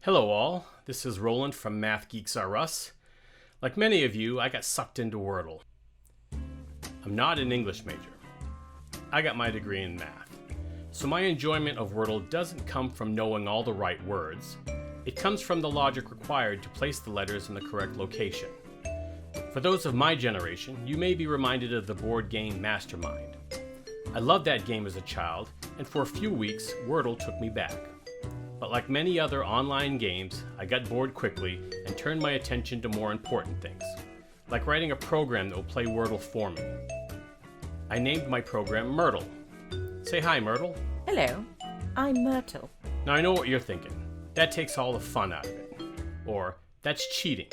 Hello all, this is Roland from Math Geeks R Us. Like many of you, I got sucked into Wordle. I'm not an English major. I got my degree in math. So my enjoyment of Wordle doesn't come from knowing all the right words. It comes from the logic required to place the letters in the correct location. For those of my generation, you may be reminded of the board game Mastermind. I loved that game as a child, and for a few weeks, Wordle took me back. But like many other online games, I got bored quickly and turned my attention to more important things, like writing a program that will play Wordle for me. I named my program Myrtle. Say hi, Myrtle. Hello, I'm Myrtle. Now I know what you're thinking. That takes all the fun out of it. Or, that's cheating.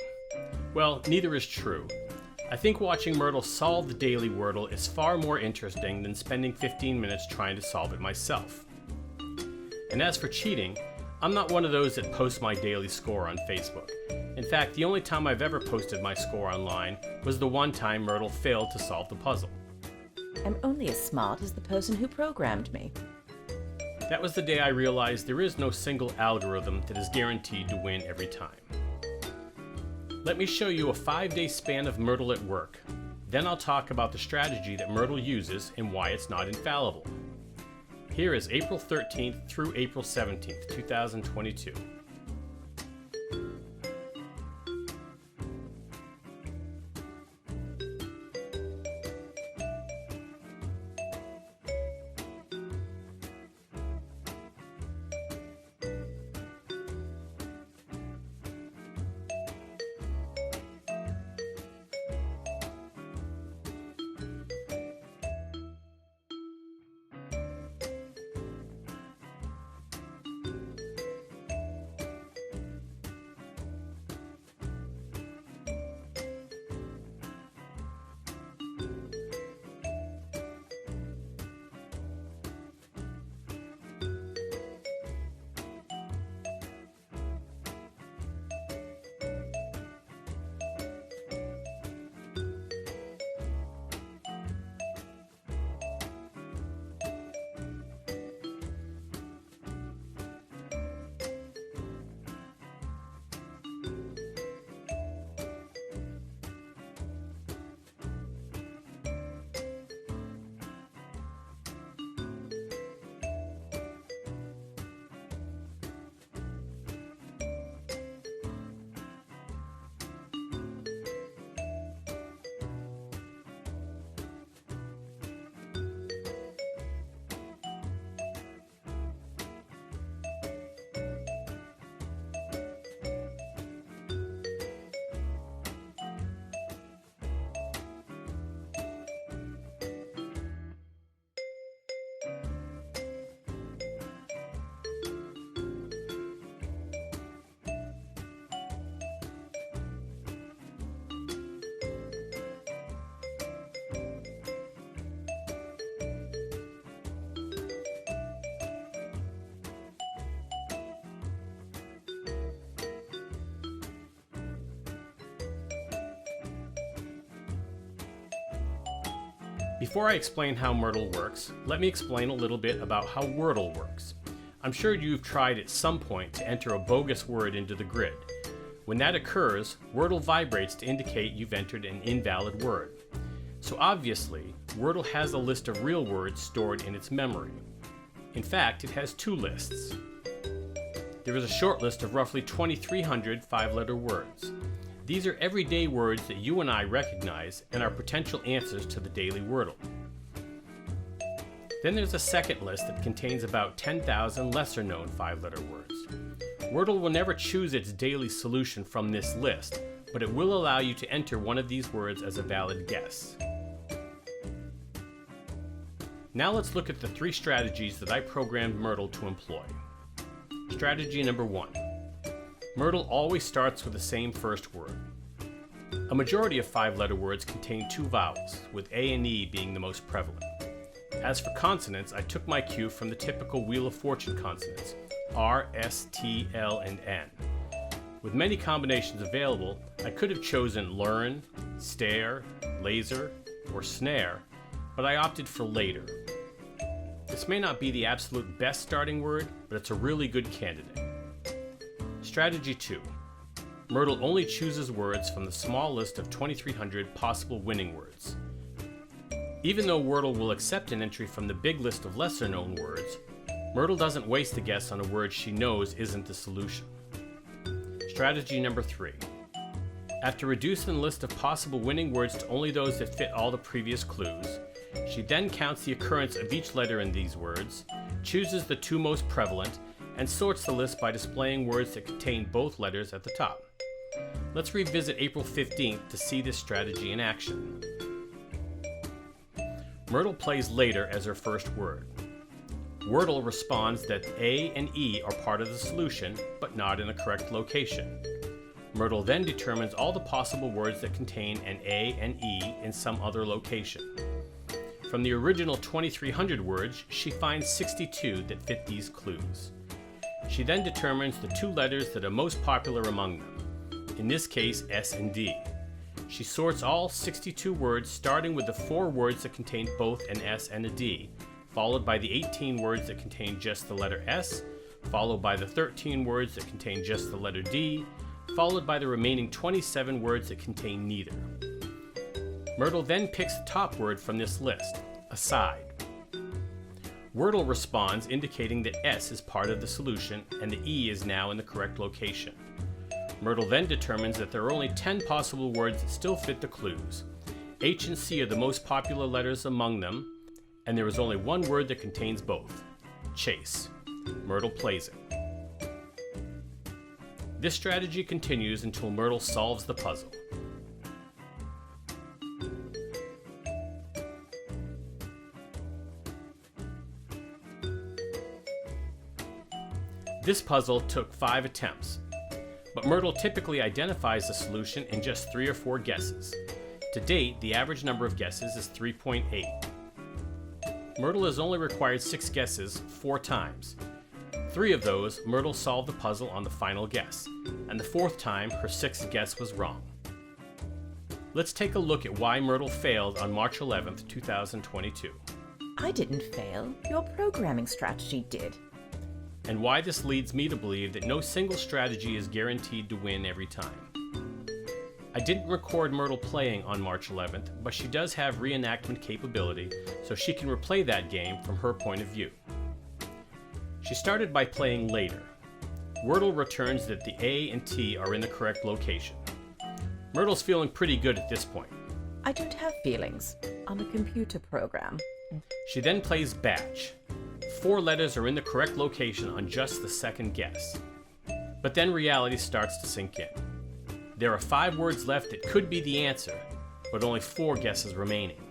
Well, neither is true. I think watching Myrtle solve the daily Wordle is far more interesting than spending 15 minutes trying to solve it myself. And as for cheating, I'm not one of those that posts my daily score on Facebook. In fact, the only time I've ever posted my score online was the one time Myrtle failed to solve the puzzle. I'm only as smart as the person who programmed me. That was the day I realized there is no single algorithm that is guaranteed to win every time. Let me show you a 5-day span of Myrtle at work. Then I'll talk about the strategy that Myrtle uses and why it's not infallible. Here is April 13th through April 17th, 2022. Before I explain how Myrtle works, let me explain a little bit about how Wordle works. I'm sure you've tried at some point to enter a bogus word into the grid. When that occurs, Wordle vibrates to indicate you've entered an invalid word. So obviously, Wordle has a list of real words stored in its memory. In fact, it has two lists. There is a short list of roughly 2,300 five-letter words. These are everyday words that you and I recognize and are potential answers to the daily Wordle. Then there's a second list that contains about 10,000 lesser-known five-letter words. Wordle will never choose its daily solution from this list, but it will allow you to enter one of these words as a valid guess. Now let's look at the 3 strategies that I programmed Myrtle to employ. Strategy number 1. Myrtle always starts with the same first word. A majority of 5-letter words contain 2 vowels, with A and E being the most prevalent. As for consonants, I took my cue from the typical Wheel of Fortune consonants, R, S, T, L, and N. With many combinations available, I could have chosen learn, stare, laser, or snare, but I opted for later. This may not be the absolute best starting word, but it's a really good candidate. Strategy 2. Myrtle only chooses words from the small list of 2,300 possible winning words. Even though Wordle will accept an entry from the big list of lesser-known words, Myrtle doesn't waste a guess on a word she knows isn't the solution. Strategy number 3. After reducing the list of possible winning words to only those that fit all the previous clues, she then counts the occurrence of each letter in these words, chooses the 2 most prevalent, and sorts the list by displaying words that contain both letters at the top. Let's revisit April 15th to see this strategy in action. Myrtle plays later as her first word. Wordle responds that A and E are part of the solution, but not in the correct location. Myrtle then determines all the possible words that contain an A and E in some other location. From the original 2,300 words, she finds 62 that fit these clues. She then determines the 2 letters that are most popular among them, in this case S and D. She sorts all 62 words starting with the 4 words that contain both an S and a D, followed by the 18 words that contain just the letter S, followed by the 13 words that contain just the letter D, followed by the remaining 27 words that contain neither. Myrtle then picks the top word from this list, aside. Wordle responds indicating that S is part of the solution and the E is now in the correct location. Myrtle then determines that there are only 10 possible words that still fit the clues. H and C are the most popular letters among them, and there is only 1 word that contains both, chase. Myrtle plays it. This strategy continues until Myrtle solves the puzzle. This puzzle took 5 attempts, but Myrtle typically identifies the solution in just 3 or 4 guesses. To date, the average number of guesses is 3.8. Myrtle has only required 6 guesses 4 times. 3 of those, Myrtle solved the puzzle on the final guess, and the 4th time, her 6th guess was wrong. Let's take a look at why Myrtle failed on March 11th, 2022. I didn't fail. Your programming strategy did. And why this leads me to believe that no single strategy is guaranteed to win every time. I didn't record Myrtle playing on March 11th, but she does have reenactment capability, so she can replay that game from her point of view. She started by playing later. Wordle returns that the A and T are in the correct location. Myrtle's feeling pretty good at this point. I don't have feelings. I'm a computer program. She then plays batch. 4 letters are in the correct location on just the 2nd guess. But then reality starts to sink in. There are 5 words left that could be the answer, but only 4 guesses remaining.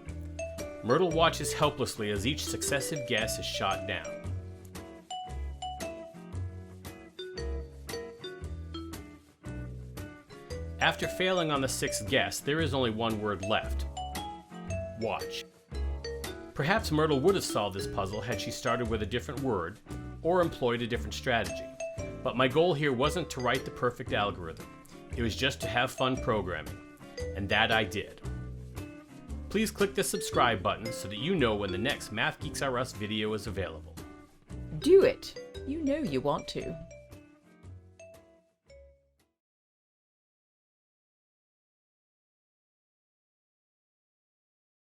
Myrtle watches helplessly as each successive guess is shot down. After failing on the 6th guess, there is only 1 word left. Watch. Perhaps Myrtle would have solved this puzzle had she started with a different word, or employed a different strategy. But my goal here wasn't to write the perfect algorithm. It was just to have fun programming. And that I did. Please click the subscribe button so that you know when the next Math Geeks R Us video is available. Do it. You know you want to.